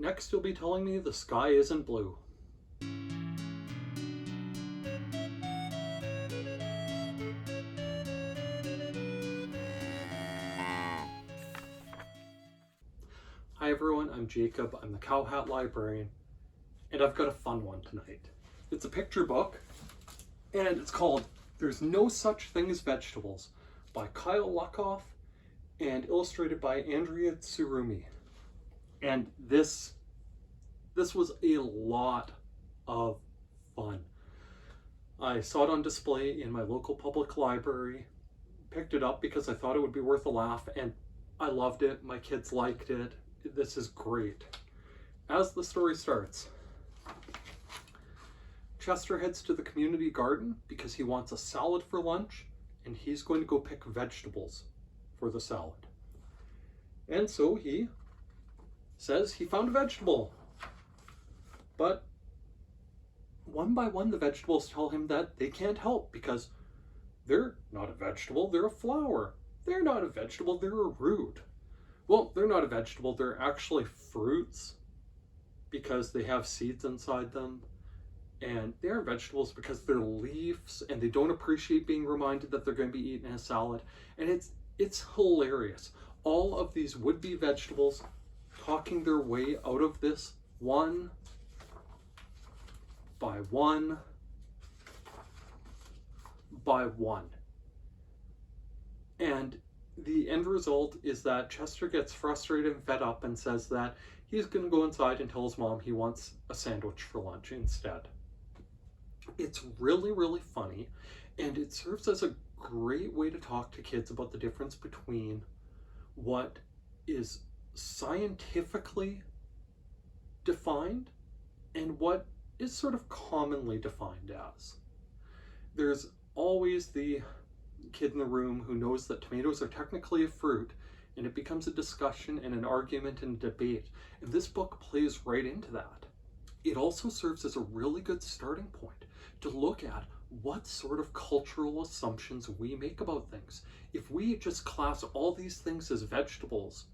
Next, you'll be telling me the sky isn't blue. Hi everyone, I'm Jacob. I'm the CowHatLibrarian, and I've got a fun one tonight. It's a picture book, and it's called There's No Such Thing as Vegetables by Lukoff and illustrated by Andrea Tsurumi. And this was a lot of fun. I saw it on display in my local public library, picked it up because I thought it would be worth a laugh, and I loved it. My kids liked it. This is great. As the story starts, Chester heads to the community garden because he wants a salad for lunch, and he's going to go pick vegetables for the salad. And so he says he found a vegetable. But one by one, the vegetables tell him that they can't help because they're not a vegetable, they're a flower. They're not a vegetable, they're a root. Well, they're not a vegetable, they're actually fruits because they have seeds inside them. And they are vegetables because they're leaves and they don't appreciate being reminded that they're going to be eaten in a salad. And it's hilarious. All of these would-be vegetables talking their way out of this one by one by one. And the end result is that Chester gets frustrated and fed up and says that he's going to go inside and tell his mom he wants a sandwich for lunch instead. It's really, really funny, and it serves as a great way to talk to kids about the difference between what is scientifically defined and what is sort of commonly defined as. There's always the kid in the room who knows that tomatoes are technically a fruit, and it becomes a discussion and an argument and a debate, and this book plays right into that. It also serves as a really good starting point to look at what sort of cultural assumptions we make about things. If we just class all these things as vegetables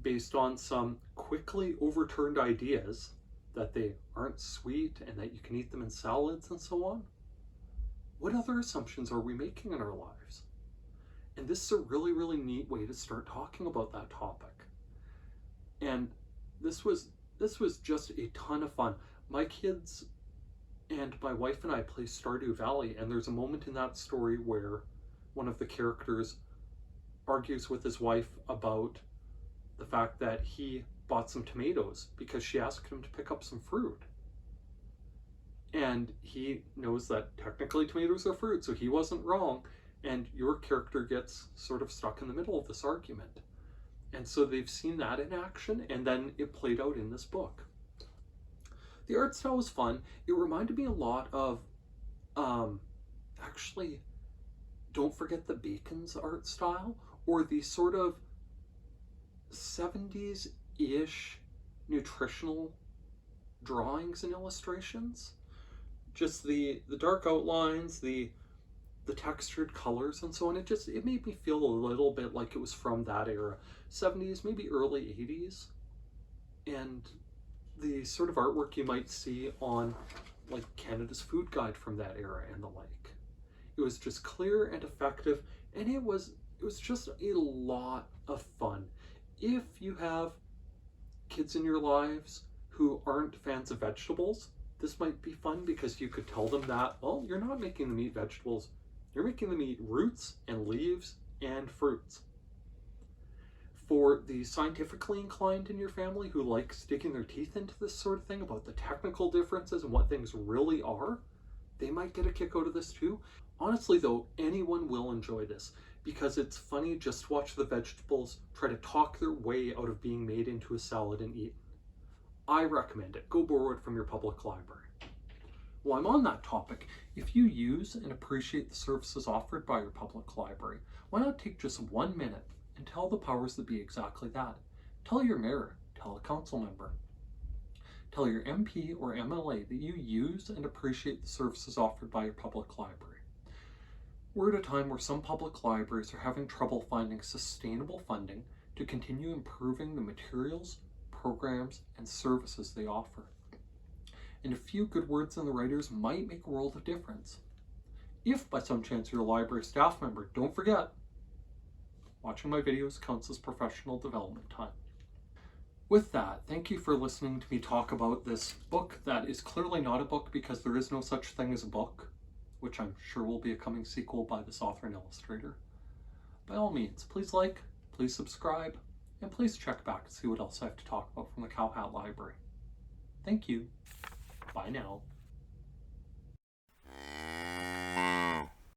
based on some quickly overturned ideas that they aren't sweet and that you can eat them in salads and so on, what other assumptions are we making in our lives? And this is a really, really neat way to start talking about that topic. And this was just a ton of fun. My kids and my wife and I play Stardew Valley, and there's a moment in that story where one of the characters argues with his wife about the fact that he bought some tomatoes because she asked him to pick up some fruit. And he knows that technically tomatoes are fruit, so he wasn't wrong, and your character gets sort of stuck in the middle of this argument. And so they've seen that in action, and then it played out in this book. The art style was fun. It reminded me a lot of, actually, don't forget the Bacon's art style, or the sort of 70s-ish nutritional drawings and illustrations. Just the dark outlines, the textured colors and so on. It made me feel a little bit like it was from that era. 70s, maybe early 80s. And the sort of artwork you might see on like Canada's Food Guide from that era and the like. It was just clear and effective, and it was just a lot of fun. If you have kids in your lives who aren't fans of vegetables, this might be fun because you could tell them that, well, you're not making them eat vegetables, you're making them eat roots and leaves and fruits. For the scientifically inclined in your family who like sticking their teeth into this sort of thing about the technical differences and what things really are, they might get a kick out of this too. Honestly though, anyone will enjoy this because it's funny just to watch the vegetables try to talk their way out of being made into a salad and eaten. I recommend it. Go borrow it from your public library. While I'm on that topic, if you use and appreciate the services offered by your public library, why not take just 1 minute and tell the powers that be exactly that? Tell your mayor, tell a council member, tell your MP or MLA that you use and appreciate the services offered by your public library. We're at a time where some public libraries are having trouble finding sustainable funding to continue improving the materials, programs, and services they offer. And a few good words in the writers might make a world of difference. If by some chance you're a library staff member, don't forget, watching my videos counts as professional development time. With that, thank you for listening to me talk about this book that is clearly not a book because there is no such thing as a book, which I'm sure will be a coming sequel by this author and illustrator. By all means, please like, please subscribe, and please check back to see what else I have to talk about from the CowHat Library. Thank you. Bye now.